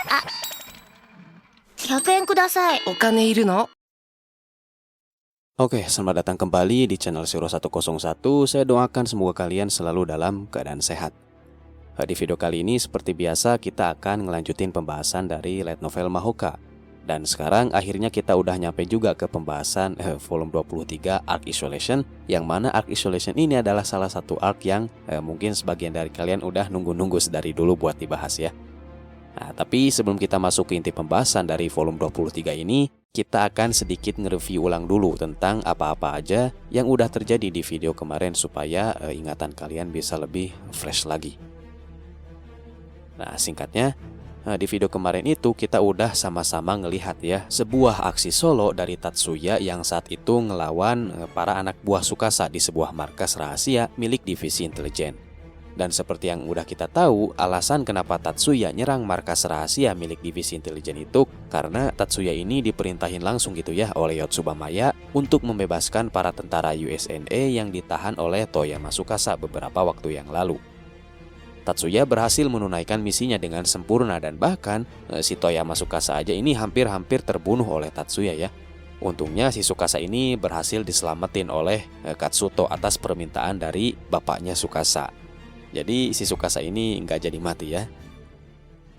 100円ください。お金いるの? Oke, selamat datang kembali di channel Shiro 101. Saya doakan semoga kalian selalu dalam keadaan sehat. Di video kali ini seperti biasa kita akan ngelanjutin pembahasan dari light novel Mahoka. Dan sekarang akhirnya kita udah nyampe juga ke pembahasan volume 23 Arc Isolation, yang mana Arc Isolation ini adalah salah satu arc yang mungkin sebagian dari kalian udah nunggu-nunggu sedari dulu buat dibahas ya. Nah, tapi sebelum kita masuk ke inti pembahasan dari volume 23 ini, kita akan sedikit nge-review ulang dulu tentang apa-apa aja yang udah terjadi di video kemarin supaya ingatan kalian bisa lebih fresh lagi. Nah, singkatnya, di video kemarin itu kita udah sama-sama ngelihat ya sebuah aksi solo dari Tatsuya yang saat itu ngelawan para anak buah Tsukasa di sebuah markas rahasia milik divisi intelijen. Dan seperti yang udah kita tahu, alasan kenapa Tatsuya nyerang markas rahasia milik divisi intelijen itu karena Tatsuya ini diperintahin langsung gitu ya oleh Yotsubamaya untuk membebaskan para tentara USNA yang ditahan oleh Toyama Tsukasa beberapa waktu yang lalu. Tatsuya berhasil menunaikan misinya dengan sempurna dan bahkan si Toyama Tsukasa aja ini hampir-hampir terbunuh oleh Tatsuya ya. Untungnya si Tsukasa ini berhasil diselamatin oleh Katsuto atas permintaan dari bapaknya Tsukasa. Jadi si Tsukasa ini nggak jadi mati ya.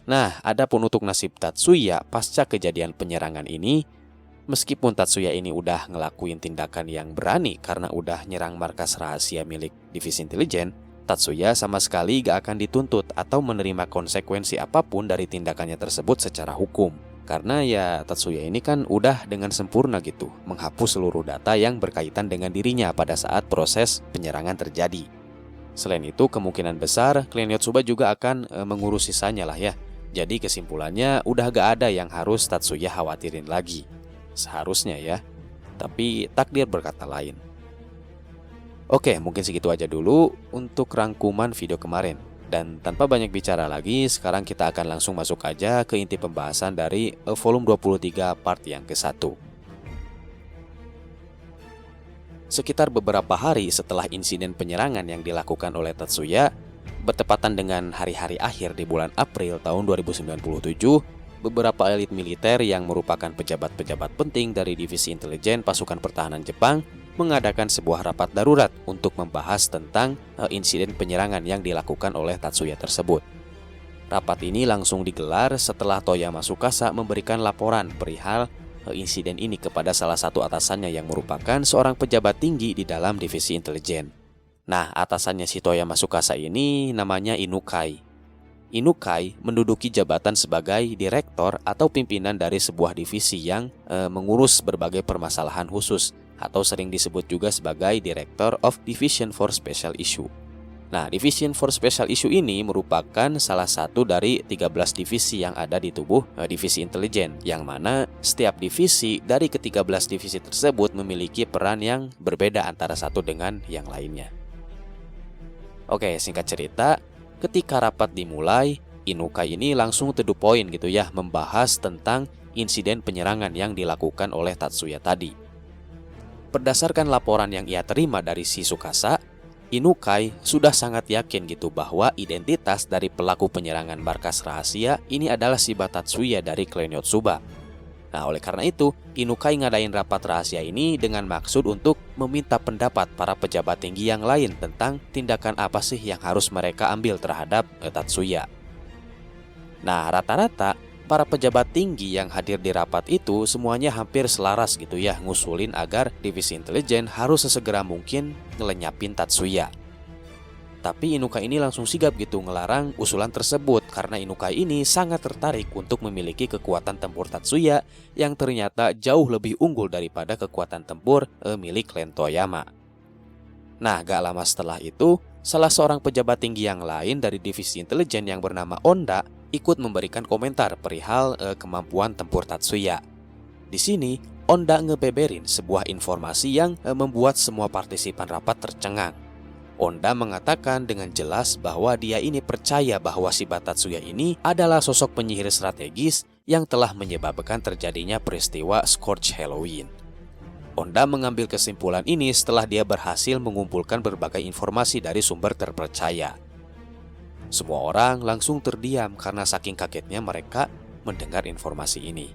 Nah, adapun untuk nasib Tatsuya pasca kejadian penyerangan ini, meskipun Tatsuya ini udah ngelakuin tindakan yang berani karena udah nyerang markas rahasia milik divisi intelijen, Tatsuya sama sekali gak akan dituntut atau menerima konsekuensi apapun dari tindakannya tersebut secara hukum. Karena ya Tatsuya ini kan udah dengan sempurna gitu menghapus seluruh data yang berkaitan dengan dirinya pada saat proses penyerangan terjadi. Selain itu, kemungkinan besar klien Yotsuba juga akan mengurus sisanya lah ya. Jadi kesimpulannya udah gak ada yang harus Tatsuya khawatirin lagi. Seharusnya ya. Tapi takdir berkata lain. Oke, mungkin segitu aja dulu untuk rangkuman video kemarin. Dan tanpa banyak bicara lagi, sekarang kita akan langsung masuk aja ke inti pembahasan dari volume 23 part yang ke-1. Sekitar beberapa hari setelah insiden penyerangan yang dilakukan oleh Tatsuya, bertepatan dengan hari-hari akhir di bulan April tahun 2097, beberapa elit militer yang merupakan pejabat-pejabat penting dari divisi intelijen pasukan pertahanan Jepang mengadakan sebuah rapat darurat untuk membahas tentang insiden penyerangan yang dilakukan oleh Tatsuya tersebut. Rapat ini langsung digelar setelah Toyama Tsukasa memberikan laporan perihal insiden ini kepada salah satu atasannya yang merupakan seorang pejabat tinggi di dalam divisi intelijen. Nah, atasannya si Toyama Tsukasa ini namanya Inukai. Inukai menduduki jabatan sebagai direktur atau pimpinan dari sebuah divisi yang mengurus berbagai permasalahan khusus atau sering disebut juga sebagai Director of Division for Special Issue. Nah, Division for Special Issue ini merupakan salah satu dari 13 divisi yang ada di tubuh divisi intelijen, yang mana setiap divisi dari ke-13 divisi tersebut memiliki peran yang berbeda antara satu dengan yang lainnya. Oke, singkat cerita, ketika rapat dimulai, Inukai ini langsung to the point gitu ya, membahas tentang insiden penyerangan yang dilakukan oleh Tatsuya tadi. Berdasarkan laporan yang ia terima dari si Tsukasa, Inukai sudah sangat yakin gitu bahwa identitas dari pelaku penyerangan markas rahasia ini adalah si Tatsuya dari klan Yotsuba. Nah, oleh karena itu, Inukai ngadain rapat rahasia ini dengan maksud untuk meminta pendapat para pejabat tinggi yang lain tentang tindakan apa sih yang harus mereka ambil terhadap Tatsuya. Nah, rata-rata para pejabat tinggi yang hadir di rapat itu semuanya hampir selaras gitu ya ngusulin agar divisi intelijen harus sesegera mungkin ngelenyapin Tatsuya. Tapi Inukai ini langsung sigap gitu ngelarang usulan tersebut karena Inukai ini sangat tertarik untuk memiliki kekuatan tempur Tatsuya yang ternyata jauh lebih unggul daripada kekuatan tempur milik klan Toyama. Nah, gak lama setelah itu, salah seorang pejabat tinggi yang lain dari divisi intelijen yang bernama Onda ikut memberikan komentar perihal kemampuan tempur Tatsuya. Di sini, Onda ngebeberin sebuah informasi yang membuat semua partisipan rapat tercengang. Onda mengatakan dengan jelas bahwa dia ini percaya bahwa si Tatsuya ini adalah sosok penyihir strategis yang telah menyebabkan terjadinya peristiwa Scorch Halloween. Onda mengambil kesimpulan ini setelah dia berhasil mengumpulkan berbagai informasi dari sumber terpercaya. Semua orang langsung terdiam karena saking kagetnya mereka mendengar informasi ini.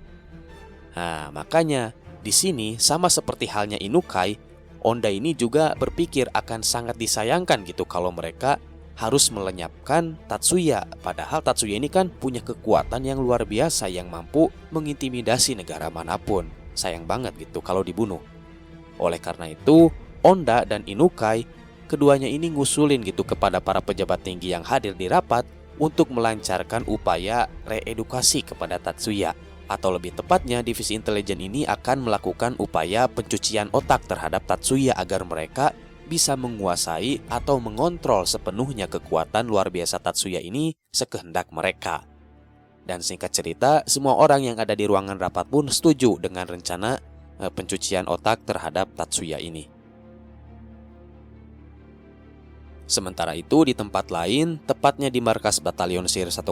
Nah, makanya di sini sama seperti halnya Inukai, Onda ini juga berpikir akan sangat disayangkan gitu kalau mereka harus melenyapkan Tatsuya. Padahal Tatsuya ini kan punya kekuatan yang luar biasa yang mampu mengintimidasi negara manapun. Sayang banget gitu kalau dibunuh. Oleh karena itu, Onda dan Inukai, keduanya ini ngusulin gitu kepada para pejabat tinggi yang hadir di rapat untuk melancarkan upaya reedukasi kepada Tatsuya. Atau lebih tepatnya, divisi intelijen ini akan melakukan upaya pencucian otak terhadap Tatsuya agar mereka bisa menguasai atau mengontrol sepenuhnya kekuatan luar biasa Tatsuya ini sekehendak mereka. Dan singkat cerita, semua orang yang ada di ruangan rapat pun setuju dengan rencana pencucian otak terhadap Tatsuya ini. Sementara itu di tempat lain, tepatnya di markas Batalion Sir 101,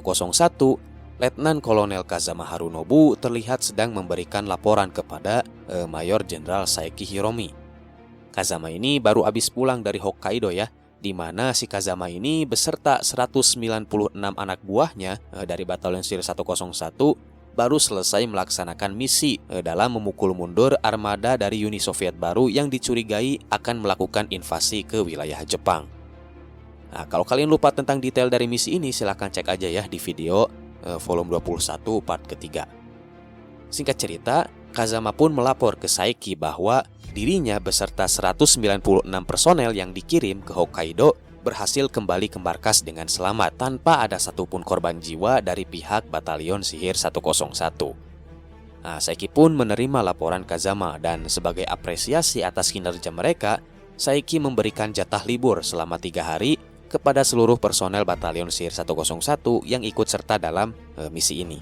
Letnan Kolonel Kazama Harunobu terlihat sedang memberikan laporan kepada Mayor Jenderal Saeki Hiromi. Kazama ini baru habis pulang dari Hokkaido ya, di mana si Kazama ini beserta 196 anak buahnya dari Batalion Sir 101 baru selesai melaksanakan misi dalam memukul mundur armada dari Uni Soviet baru yang dicurigai akan melakukan invasi ke wilayah Jepang. Nah, kalau kalian lupa tentang detail dari misi ini, silahkan cek aja ya di video volume 21 part ketiga. Singkat cerita, Kazama pun melapor ke Saeki bahwa dirinya beserta 196 personel yang dikirim ke Hokkaido berhasil kembali ke markas dengan selamat tanpa ada satupun korban jiwa dari pihak Batalion Sihir 101. Nah, Saeki pun menerima laporan Kazama dan sebagai apresiasi atas kinerja mereka, Saeki memberikan jatah libur selama 3 hari kepada seluruh personel Batalion Sihir 101 yang ikut serta dalam misi ini.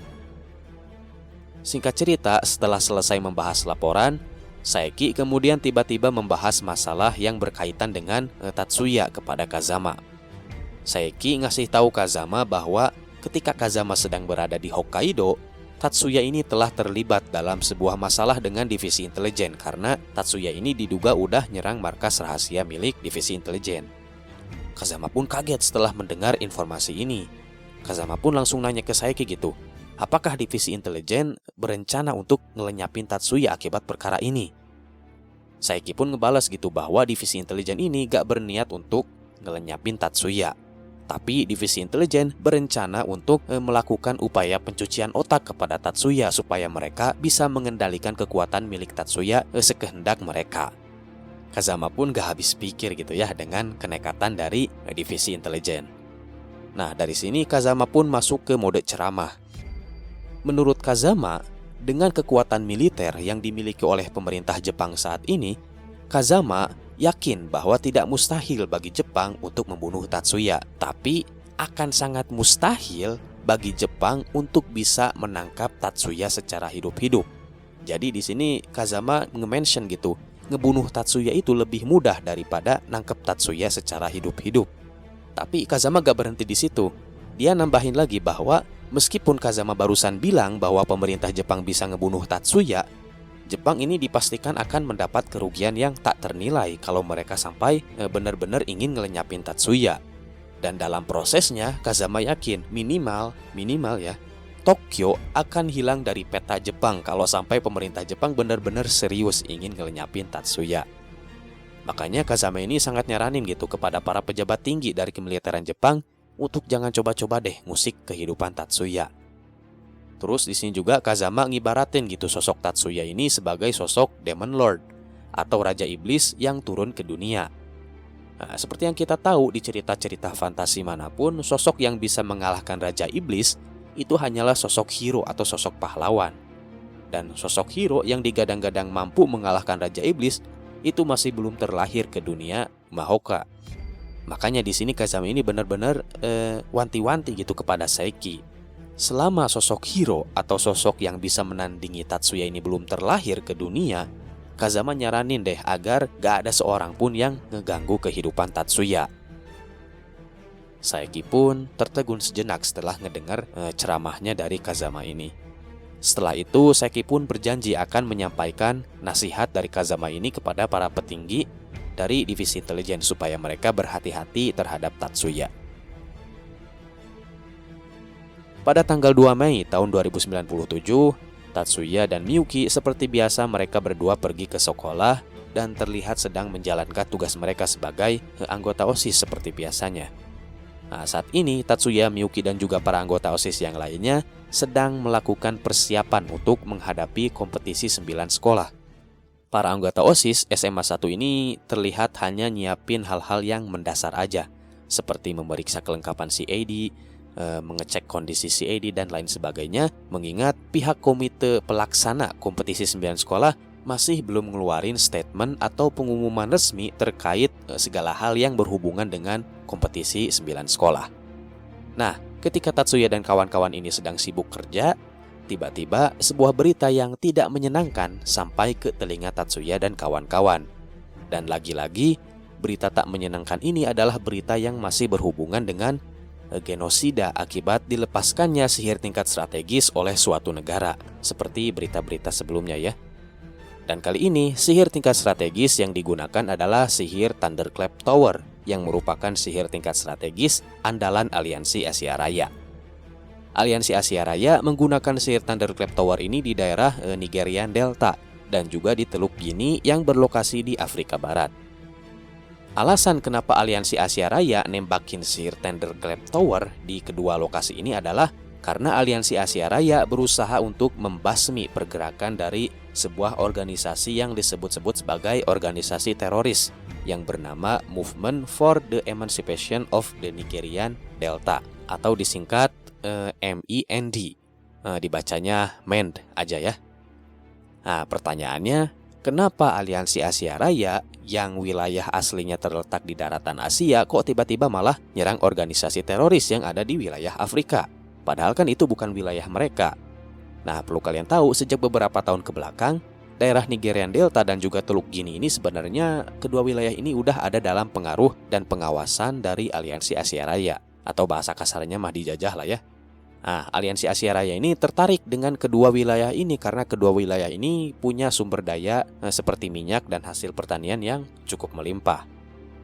Singkat cerita, setelah selesai membahas laporan, Saeki kemudian tiba-tiba membahas masalah yang berkaitan dengan Tatsuya kepada Kazama. Saeki ngasih tahu Kazama bahwa ketika Kazama sedang berada di Hokkaido, Tatsuya ini telah terlibat dalam sebuah masalah dengan divisi intelijen karena Tatsuya ini diduga udah nyerang markas rahasia milik divisi intelijen. Kazama pun kaget setelah mendengar informasi ini. Kazama pun langsung nanya ke Saeki gitu, apakah divisi intelijen berencana untuk ngelenyapin Tatsuya akibat perkara ini? Saeki pun ngebalas gitu bahwa divisi intelijen ini gak berniat untuk ngelenyapin Tatsuya. Tapi divisi intelijen berencana untuk melakukan upaya pencucian otak kepada Tatsuya supaya mereka bisa mengendalikan kekuatan milik Tatsuya sekehendak mereka. Kazama pun gak habis pikir gitu ya dengan kenekatan dari divisi intelijen. Nah, dari sini Kazama pun masuk ke mode ceramah. Menurut Kazama, dengan kekuatan militer yang dimiliki oleh pemerintah Jepang saat ini, Kazama yakin bahwa tidak mustahil bagi Jepang untuk membunuh Tatsuya, tapi akan sangat mustahil bagi Jepang untuk bisa menangkap Tatsuya secara hidup-hidup. Jadi di sini Kazama nge-mention gitu, ngebunuh Tatsuya itu lebih mudah daripada nangkep Tatsuya secara hidup-hidup. Tapi Kazama gak berhenti di situ. Dia nambahin lagi bahwa meskipun Kazama barusan bilang bahwa pemerintah Jepang bisa ngebunuh Tatsuya, Jepang ini dipastikan akan mendapat kerugian yang tak ternilai kalau mereka sampai benar-benar ingin ngelenyapin Tatsuya. Dan dalam prosesnya, Kazama yakin minimal ya, Tokyo akan hilang dari peta Jepang kalau sampai pemerintah Jepang benar-benar serius ingin ngelenyapin Tatsuya. Makanya Kazama ini sangat nyaranin gitu kepada para pejabat tinggi dari kemiliteran Jepang untuk jangan coba-coba deh musik kehidupan Tatsuya. Terus di sini juga Kazama ngibaratin gitu sosok Tatsuya ini sebagai sosok Demon Lord atau Raja Iblis yang turun ke dunia. Nah, seperti yang kita tahu di cerita-cerita fantasi manapun, sosok yang bisa mengalahkan Raja Iblis itu hanyalah sosok hero atau sosok pahlawan. Dan sosok hero yang digadang-gadang mampu mengalahkan Raja Iblis itu masih belum terlahir ke dunia Mahoka. Makanya di sini Kazama ini benar-benar wanti-wanti gitu kepada Saeki. Selama sosok hero atau sosok yang bisa menandingi Tatsuya ini belum terlahir ke dunia, Kazama nyaranin deh agar gak ada seorang pun yang ngeganggu kehidupan Tatsuya. Saeki pun tertegun sejenak setelah ngedengar ceramahnya dari Kazama ini. Setelah itu, Saeki pun berjanji akan menyampaikan nasihat dari Kazama ini kepada para petinggi dari divisi intelijen supaya mereka berhati-hati terhadap Tatsuya. Pada tanggal 2 Mei tahun 2097, Tatsuya dan Miyuki seperti biasa mereka berdua pergi ke sekolah dan terlihat sedang menjalankan tugas mereka sebagai anggota OSIS seperti biasanya. Nah, saat ini Tatsuya, Miyuki dan juga para anggota OSIS yang lainnya sedang melakukan persiapan untuk menghadapi kompetisi 9 sekolah. Para anggota OSIS SMA 1 ini terlihat hanya nyiapin hal-hal yang mendasar aja, seperti memeriksa kelengkapan CAD, mengecek kondisi CAD dan lain sebagainya, mengingat pihak komite pelaksana kompetisi 9 sekolah masih belum ngeluarin statement atau pengumuman resmi terkait segala hal yang berhubungan dengan kompetisi 9 sekolah. Nah, ketika Tatsuya dan kawan-kawan ini sedang sibuk kerja, tiba-tiba sebuah berita yang tidak menyenangkan sampai ke telinga Tatsuya dan kawan-kawan. Dan lagi-lagi, berita tak menyenangkan ini adalah berita yang masih berhubungan dengan genosida akibat dilepaskannya sihir tingkat strategis oleh suatu negara, seperti berita-berita sebelumnya ya. Dan kali ini, sihir tingkat strategis yang digunakan adalah sihir Thunderclap Tower, yang merupakan sihir tingkat strategis andalan Aliansi Asia Raya. Aliansi Asia Raya menggunakan sihir Thunderclap Tower ini di daerah Nigerian Delta dan juga di Teluk Guinea yang berlokasi di Afrika Barat. Alasan kenapa Aliansi Asia Raya nembakin sihir Thunderclap Tower di kedua lokasi ini adalah karena Aliansi Asia Raya berusaha untuk membasmi pergerakan dari sebuah organisasi yang disebut-sebut sebagai organisasi teroris yang bernama Movement for the Emancipation of the Nigerian Delta atau disingkat MEND. Dibacanya MEND aja ya. Nah, pertanyaannya, kenapa Aliansi Asia Raya yang wilayah aslinya terletak di daratan Asia kok tiba-tiba malah nyerang organisasi teroris yang ada di wilayah Afrika? Padahal kan itu bukan wilayah mereka. Nah, perlu kalian tahu, sejak beberapa tahun ke belakang, daerah Nigerian Delta dan juga Teluk Guinea ini sebenarnya kedua wilayah ini udah ada dalam pengaruh dan pengawasan dari Aliansi Asia Raya. Atau bahasa kasarnya mah dijajah lah ya. Nah, Aliansi Asia Raya ini tertarik dengan kedua wilayah ini karena kedua wilayah ini punya sumber daya seperti minyak dan hasil pertanian yang cukup melimpah.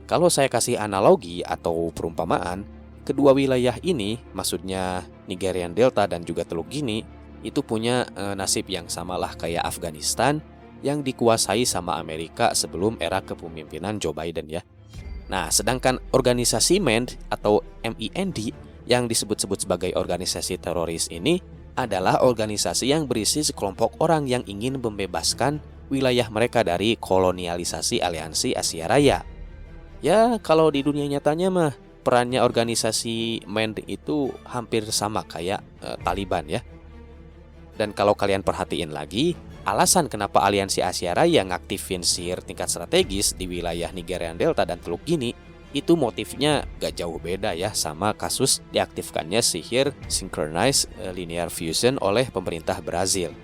Kalau saya kasih analogi atau perumpamaan, kedua wilayah ini, maksudnya Nigerian Delta dan juga Teluk Guinea, itu punya nasib yang samalah kayak Afghanistan yang dikuasai sama Amerika sebelum era kepemimpinan Joe Biden ya. Nah, sedangkan organisasi MEND atau MEND yang disebut-sebut sebagai organisasi teroris ini adalah organisasi yang berisi sekelompok orang yang ingin membebaskan wilayah mereka dari kolonialisasi Aliansi Asia Raya. Ya, kalau di dunia nyatanya mah perannya organisasi MEND itu hampir sama kayak Taliban ya. Dan kalau kalian perhatiin lagi, alasan kenapa Aliansi Asia Raya ngaktifin sihir tingkat strategis di wilayah Nigerian Delta dan Teluk Guinea, itu motifnya gak jauh beda ya sama kasus diaktifkannya sihir Synchronized Linear Fusion oleh pemerintah Brazil.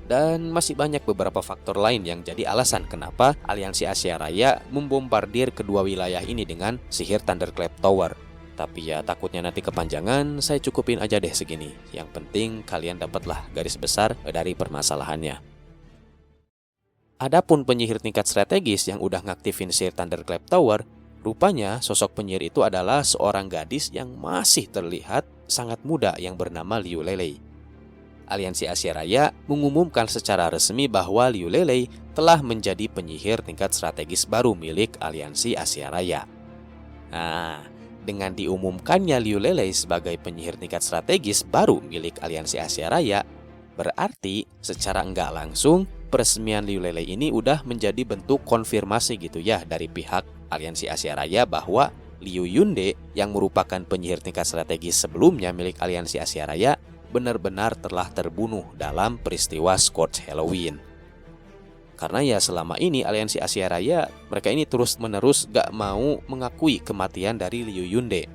Dan masih banyak beberapa faktor lain yang jadi alasan kenapa Aliansi Asia Raya membombardir kedua wilayah ini dengan sihir Thunderclap Tower. Tapi ya takutnya nanti kepanjangan, saya cukupin aja deh segini. Yang penting kalian dapatlah garis besar dari permasalahannya. Adapun penyihir tingkat strategis yang udah ngaktifin sihir Thunderclap Tower, rupanya sosok penyihir itu adalah seorang gadis yang masih terlihat sangat muda yang bernama Liu Lelei. Aliansi Asia Raya mengumumkan secara resmi bahwa Liu Lelei telah menjadi penyihir tingkat strategis baru milik Aliansi Asia Raya. Nah, dengan diumumkannya Liu Lelei sebagai penyihir tingkat strategis baru milik Aliansi Asia Raya, berarti secara enggak langsung peresmian Liu Lelei ini udah menjadi bentuk konfirmasi gitu ya dari pihak Aliansi Asia Raya bahwa Liu Yunde yang merupakan penyihir tingkat strategis sebelumnya milik Aliansi Asia Raya benar-benar telah terbunuh dalam peristiwa Scourge Halloween. Karena ya selama ini Aliansi Asia Raya mereka ini terus-menerus gak mau mengakui kematian dari Liu Yunde.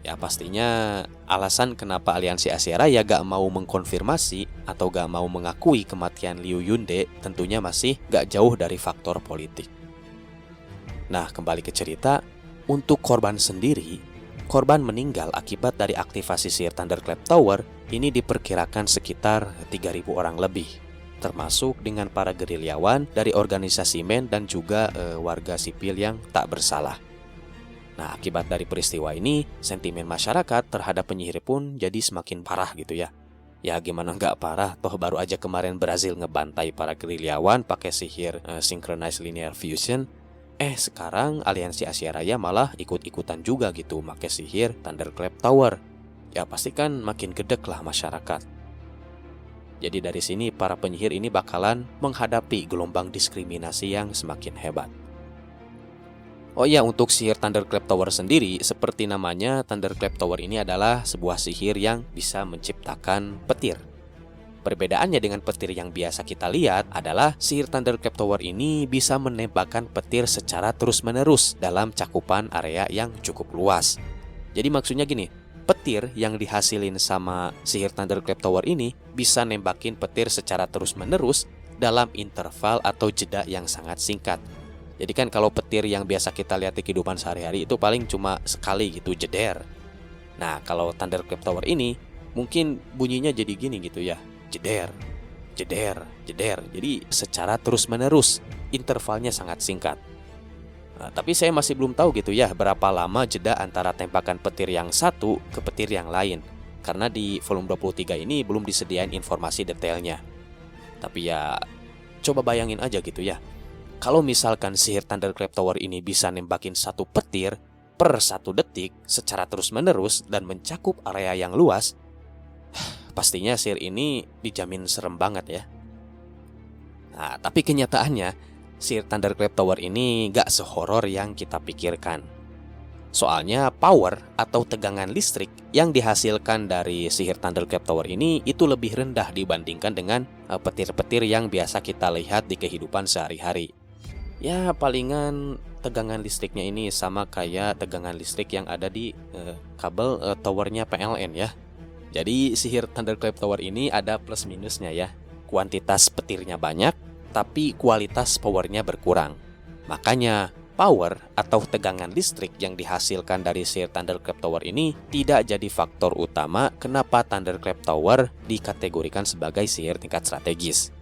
Ya pastinya alasan kenapa Aliansi Asia Raya gak mau mengkonfirmasi atau gak mau mengakui kematian Liu Yunde tentunya masih gak jauh dari faktor politik. Nah, kembali ke cerita, untuk korban sendiri, korban meninggal akibat dari aktivasi sihir Thunderclap Tower ini diperkirakan sekitar 3.000 orang lebih, termasuk dengan para gerilyawan dari organisasi MEND dan juga warga sipil yang tak bersalah. Nah, akibat dari peristiwa ini, sentimen masyarakat terhadap penyihir pun jadi semakin parah gitu ya. Ya gimana nggak parah, toh baru aja kemarin Brazil ngebantai para gerilyawan pakai sihir synchronized linear fusion. Sekarang Aliansi Asia Raya malah ikut-ikutan juga gitu pakai sihir Thunderclap Tower. Ya pasti kan makin gedek lah masyarakat. Jadi dari sini para penyihir ini bakalan menghadapi gelombang diskriminasi yang semakin hebat. Oh iya, untuk sihir Thunderclap Tower sendiri, seperti namanya, Thunderclap Tower ini adalah sebuah sihir yang bisa menciptakan petir. Perbedaannya dengan petir yang biasa kita lihat adalah sihir Thunderclap Tower ini bisa menembakkan petir secara terus-menerus dalam cakupan area yang cukup luas. Jadi maksudnya gini, petir yang dihasilin sama sihir Thunderclap Tower ini bisa nembakin petir secara terus-menerus dalam interval atau jeda yang sangat singkat. Jadi kan kalau petir yang biasa kita lihat di kehidupan sehari-hari itu paling cuma sekali gitu, jeder. Nah, kalau Thunderclap Tower ini mungkin bunyinya jadi gini gitu ya. Jeder, jeder, jeder. Jadi secara terus-menerus, intervalnya sangat singkat. Nah, tapi saya masih belum tahu gitu ya berapa lama jeda antara tembakan petir yang satu ke petir yang lain. Karena di volume 23 ini belum disediain informasi detailnya. Tapi ya coba bayangin aja gitu ya. Kalau misalkan sihir Thunderclap Tower ini bisa nembakin satu petir per 1 detik secara terus-menerus dan mencakup area yang luas, pastinya sihir ini dijamin serem banget ya. Nah, tapi kenyataannya sihir Thunderclap Tower ini gak sehoror yang kita pikirkan. Soalnya power atau tegangan listrik yang dihasilkan dari sihir Thunderclap Tower ini itu lebih rendah dibandingkan dengan petir-petir yang biasa kita lihat di kehidupan sehari-hari. Ya palingan tegangan listriknya ini sama kayak tegangan listrik yang ada di kabel towernya PLN ya. Jadi sihir Thunderclap Tower ini ada plus minusnya ya. Kuantitas petirnya banyak, tapi kualitas powernya berkurang. Makanya power atau tegangan listrik yang dihasilkan dari sihir Thunderclap Tower ini tidak jadi faktor utama kenapa Thunderclap Tower dikategorikan sebagai sihir tingkat strategis.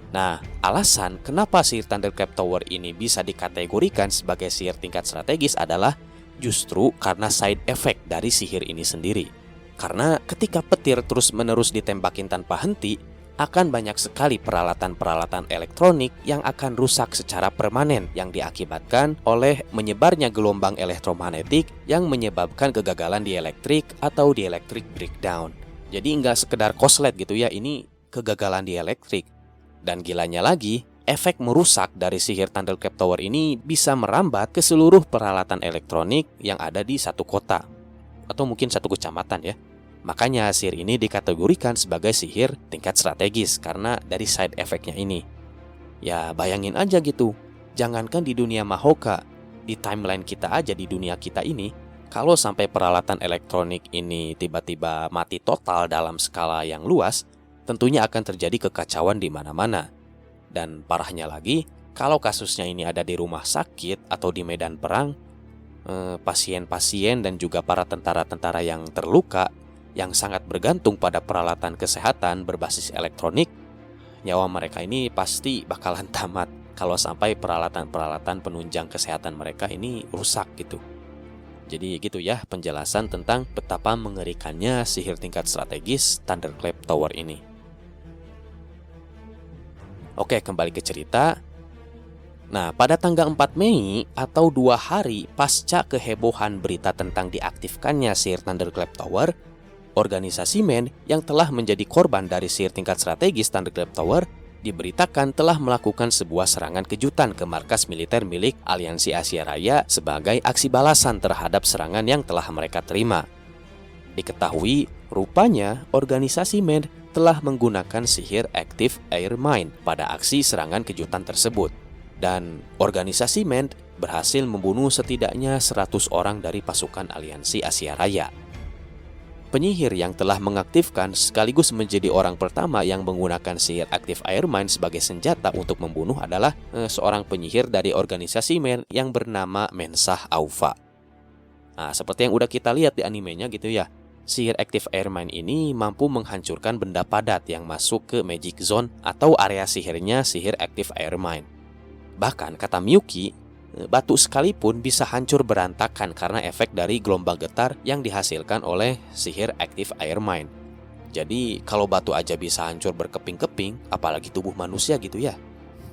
Nah, alasan kenapa sihir Thunderclap Tower ini bisa dikategorikan sebagai sihir tingkat strategis adalah justru karena side effect dari sihir ini sendiri. Karena ketika petir terus-menerus ditembakin tanpa henti, akan banyak sekali peralatan-peralatan elektronik yang akan rusak secara permanen yang diakibatkan oleh menyebarnya gelombang elektromagnetik yang menyebabkan kegagalan di elektrik atau di electric breakdown. Jadi nggak sekedar koslet gitu ya, ini kegagalan di elektrik. Dan gilanya lagi, efek merusak dari sihir Thunderclap Tower ini bisa merambat ke seluruh peralatan elektronik yang ada di satu kota atau mungkin satu kecamatan ya. Makanya sihir ini dikategorikan sebagai sihir tingkat strategis karena dari side effect-nya ini. Ya bayangin aja gitu, jangankan di dunia Mahoka, di timeline kita aja di dunia kita ini, kalau sampai peralatan elektronik ini tiba-tiba mati total dalam skala yang luas, tentunya akan terjadi kekacauan di mana-mana. Dan parahnya lagi, kalau kasusnya ini ada di rumah sakit atau di medan perang, pasien-pasien dan juga para tentara-tentara yang terluka, yang sangat bergantung pada peralatan kesehatan berbasis elektronik, nyawa mereka ini pasti bakalan tamat kalau sampai peralatan-peralatan penunjang kesehatan mereka ini rusak gitu. Jadi gitu ya penjelasan tentang betapa mengerikannya sihir tingkat strategis Thunderclap Tower ini. Oke, kembali ke cerita. Nah, pada tanggal 4 Mei atau 2 hari pasca kehebohan berita tentang diaktifkannya sihir Thunderclap Tower, organisasi MAN yang telah menjadi korban dari sihir tingkat strategis Thunderclap Tower diberitakan telah melakukan sebuah serangan kejutan ke markas militer milik Aliansi Asia Raya sebagai aksi balasan terhadap serangan yang telah mereka terima. Diketahui, rupanya organisasi MAN telah menggunakan sihir Active Air Mine pada aksi serangan kejutan tersebut. Dan organisasi MAN berhasil membunuh setidaknya 100 orang dari pasukan Aliansi Asia Raya. Penyihir yang telah mengaktifkan sekaligus menjadi orang pertama yang menggunakan sihir Active Air Mine sebagai senjata untuk membunuh adalah seorang penyihir dari organisasi MAN yang bernama Mensah Aufa. Nah, seperti yang udah kita lihat di animenya gitu ya. Sihir Active Air Mine ini mampu menghancurkan benda padat yang masuk ke Magic Zone atau area sihirnya sihir Active Air Mine. Bahkan kata Miyuki, batu sekalipun bisa hancur berantakan karena efek dari gelombang getar yang dihasilkan oleh sihir Active Air Mine. Jadi kalau batu aja bisa hancur berkeping-keping, apalagi tubuh manusia gitu ya.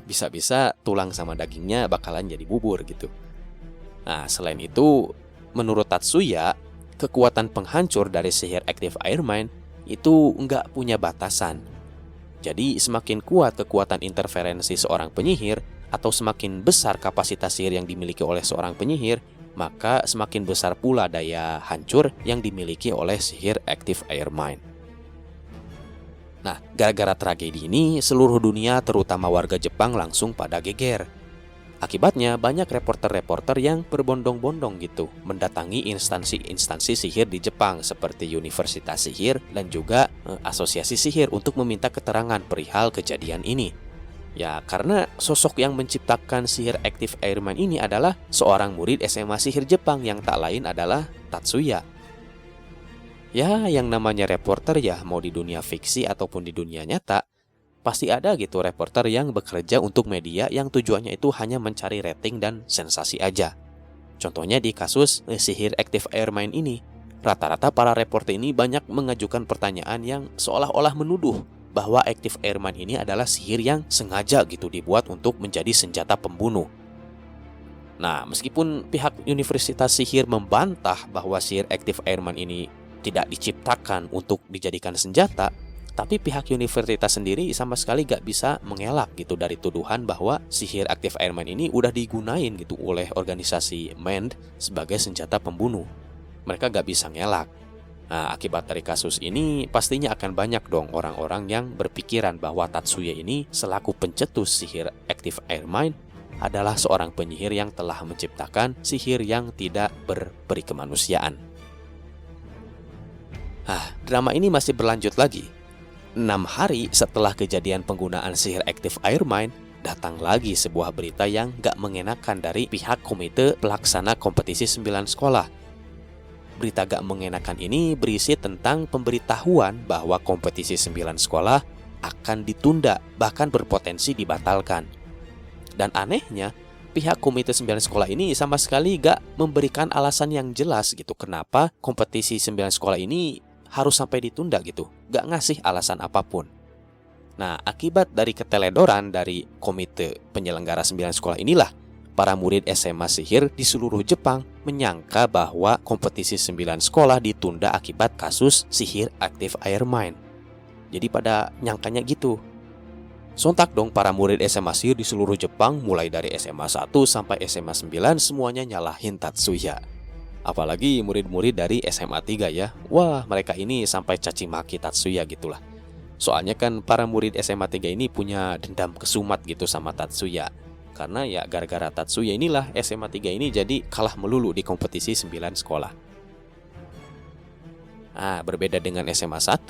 Bisa-bisa tulang sama dagingnya bakalan jadi bubur gitu. Nah, selain itu, menurut Tatsuya, kekuatan penghancur dari sihir Active Air Mine itu nggak punya batasan. Jadi semakin kuat kekuatan interferensi seorang penyihir atau semakin besar kapasitas sihir yang dimiliki oleh seorang penyihir, maka semakin besar pula daya hancur yang dimiliki oleh sihir Active Air Mine. Nah, gara-gara tragedi ini, seluruh dunia terutama warga Jepang langsung pada geger. Akibatnya banyak reporter-reporter yang berbondong-bondong gitu mendatangi instansi-instansi sihir di Jepang seperti Universitas Sihir dan juga Asosiasi Sihir untuk meminta keterangan perihal kejadian ini. Ya, karena sosok yang menciptakan sihir Active Air Mine ini adalah seorang murid SMA Sihir Jepang yang tak lain adalah Tatsuya. Ya, yang namanya reporter ya mau di dunia fiksi ataupun di dunia nyata, pasti ada gitu reporter yang bekerja untuk media yang tujuannya itu hanya mencari rating dan sensasi aja. Contohnya di kasus sihir Active Air Mine ini, rata-rata para reporter ini banyak mengajukan pertanyaan yang seolah-olah menuduh bahwa Active Air Mine ini adalah sihir yang sengaja gitu dibuat untuk menjadi senjata pembunuh. Nah, meskipun pihak Universitas Sihir membantah bahwa sihir Active Air Mine ini tidak diciptakan untuk dijadikan senjata, tapi pihak universitas sendiri sama sekali gak bisa mengelak gitu dari tuduhan bahwa sihir Active Air Mine ini udah digunain gitu oleh organisasi MEND sebagai senjata pembunuh. Mereka gak bisa ngelak. Nah, akibat dari kasus ini pastinya akan banyak dong orang-orang yang berpikiran bahwa Tatsuya ini selaku pencetus sihir Active Air Mine adalah seorang penyihir yang telah menciptakan sihir yang tidak berperi kemanusiaan. Drama ini masih berlanjut lagi. 6 hari setelah kejadian penggunaan sihir Active Air Mine, datang lagi sebuah berita yang gak mengenakan dari pihak komite pelaksana kompetisi 9 sekolah. Berita gak mengenakan ini berisi tentang pemberitahuan bahwa kompetisi 9 sekolah akan ditunda, bahkan berpotensi dibatalkan. Dan anehnya, pihak komite 9 sekolah ini sama sekali gak memberikan alasan yang jelas gitu kenapa kompetisi 9 sekolah ini harus sampai ditunda gitu, gak ngasih alasan apapun. Nah, akibat dari keteledoran dari komite penyelenggara 9 sekolah inilah, para murid SMA Sihir di seluruh Jepang menyangka bahwa kompetisi 9 sekolah ditunda akibat kasus sihir Active Air Mine. Jadi pada nyangkanya gitu. Sontak dong para murid SMA Sihir di seluruh Jepang mulai dari SMA 1 sampai SMA 9 semuanya nyalahin Tatsuya. Apalagi murid-murid dari SMA 3 ya. Wah, mereka ini sampai caci maki Tatsuya gitulah. Soalnya kan para murid SMA 3 ini punya dendam kesumat gitu sama Tatsuya. Karena ya gara-gara Tatsuya inilah SMA 3 ini jadi kalah melulu di kompetisi 9 sekolah. Berbeda dengan SMA 1,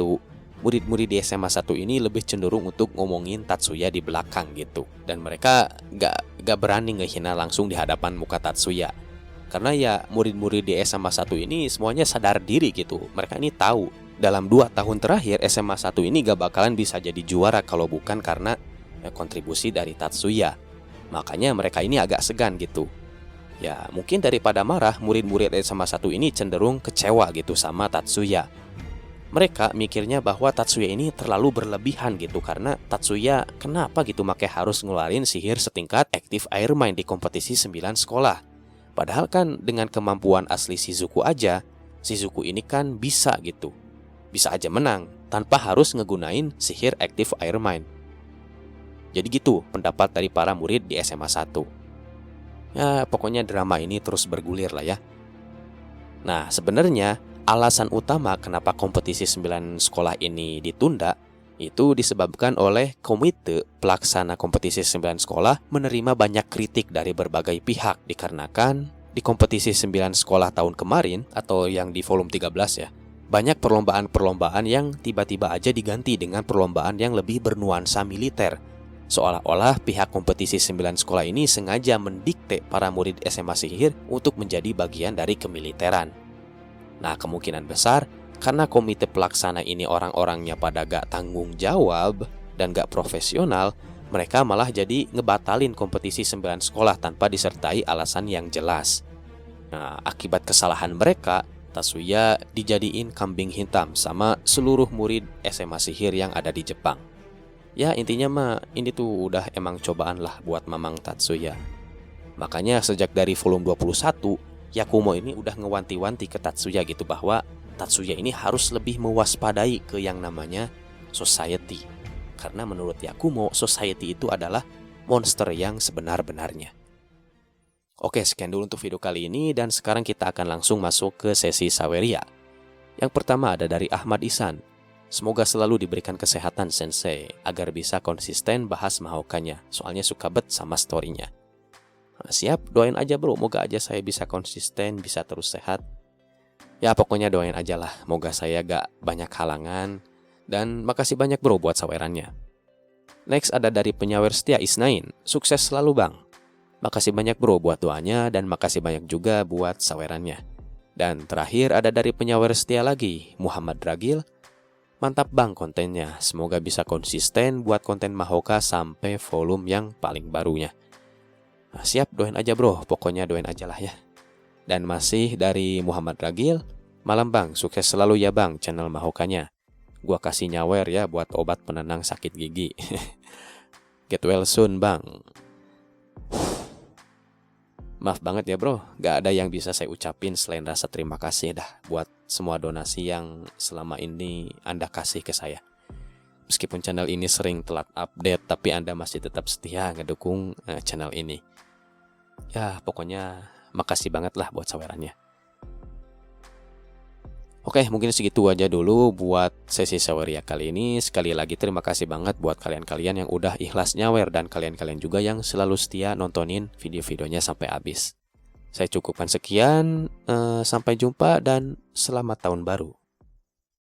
murid-murid di SMA 1 ini lebih cenderung untuk ngomongin Tatsuya di belakang gitu. Dan mereka gak berani ngehina langsung di hadapan muka Tatsuya. Karena ya murid-murid di SMA 1 ini semuanya sadar diri gitu. Mereka ini tahu dalam 2 tahun terakhir SMA 1 ini gak bakalan bisa jadi juara kalau bukan karena kontribusi dari Tatsuya. Makanya mereka ini agak segan gitu. Ya mungkin daripada marah, murid-murid SMA 1 ini cenderung kecewa gitu sama Tatsuya. Mereka mikirnya bahwa Tatsuya ini terlalu berlebihan gitu. Karena Tatsuya kenapa gitu makanya harus ngeluarin sihir setingkat Active Air Mine di kompetisi 9 sekolah. Padahal kan dengan kemampuan asli Shizuku aja, Shizuku ini kan bisa gitu. Bisa aja menang tanpa harus ngegunain sihir Active Air Mine. Jadi gitu pendapat dari para murid di SMA 1. Ya pokoknya drama ini terus bergulir lah ya. Nah sebenarnya alasan utama kenapa kompetisi 9 sekolah ini ditunda itu disebabkan oleh komite pelaksana kompetisi 9 sekolah menerima banyak kritik dari berbagai pihak dikarenakan di kompetisi 9 sekolah tahun kemarin atau yang di volume 13 ya, banyak perlombaan-perlombaan yang tiba-tiba aja diganti dengan perlombaan yang lebih bernuansa militer. Seolah-olah pihak kompetisi 9 sekolah ini sengaja mendikte para murid SMA Sihir untuk menjadi bagian dari kemiliteran. Nah, kemungkinan besar karena komite pelaksana ini orang-orangnya pada gak tanggung jawab dan gak profesional, Mereka malah jadi ngebatalin kompetisi 9 sekolah tanpa disertai alasan yang jelas. Nah, akibat kesalahan mereka, Tatsuya dijadiin kambing hitam sama seluruh murid SMA sihir yang ada di Jepang. Ya intinya mah ini tuh udah emang cobaan lah buat Mamang Tatsuya. Makanya sejak dari volume 21, Yakumo ini udah ngewanti-wanti ke Tatsuya gitu bahwa Tatsuya ini harus lebih mewaspadai ke yang namanya society. Karena menurut Yakumo, society itu adalah monster yang sebenar-benarnya. Oke, sekian dulu untuk video kali ini dan sekarang kita akan langsung masuk ke sesi Saweria. Yang pertama ada dari Ahmad Ihsan. Semoga selalu diberikan kesehatan sensei agar bisa konsisten bahas Mahokanya, soalnya suka bet sama storynya. Nah, siap, doain aja bro, moga aja saya bisa konsisten, bisa terus sehat. Ya pokoknya doain aja lah, moga saya gak banyak halangan. Dan makasih banyak bro buat sawerannya. Next ada dari penyawer setia Isnain. Sukses selalu bang. Makasih banyak bro buat doanya dan makasih banyak juga buat sawerannya. Dan terakhir ada dari penyawer setia lagi, Muhammad Ragil. Mantap bang kontennya, semoga bisa konsisten buat konten Mahoka sampai volume yang paling barunya. Nah, siap, doain aja bro, pokoknya doain aja lah ya. Dan masih dari Muhammad Ragil, malam bang, sukses selalu ya bang channel Mahokanya. Gua kasih nyawer ya buat obat penenang sakit gigi. Get well soon bang. Maaf banget ya bro, gak ada yang bisa saya ucapin selain rasa terima kasih dah buat semua donasi yang selama ini Anda kasih ke saya. Meskipun channel ini sering telat update, tapi Anda masih tetap setia ngedukung channel ini. Ya pokoknya makasih banget lah buat sawerannya. Oke, mungkin segitu aja dulu buat sesi Saweria kali ini. Sekali lagi terima kasih banget buat kalian-kalian yang udah ikhlas nyawer dan kalian-kalian juga yang selalu setia nontonin video-videonya sampai habis. Saya cukupkan sekian, sampai jumpa dan selamat tahun baru.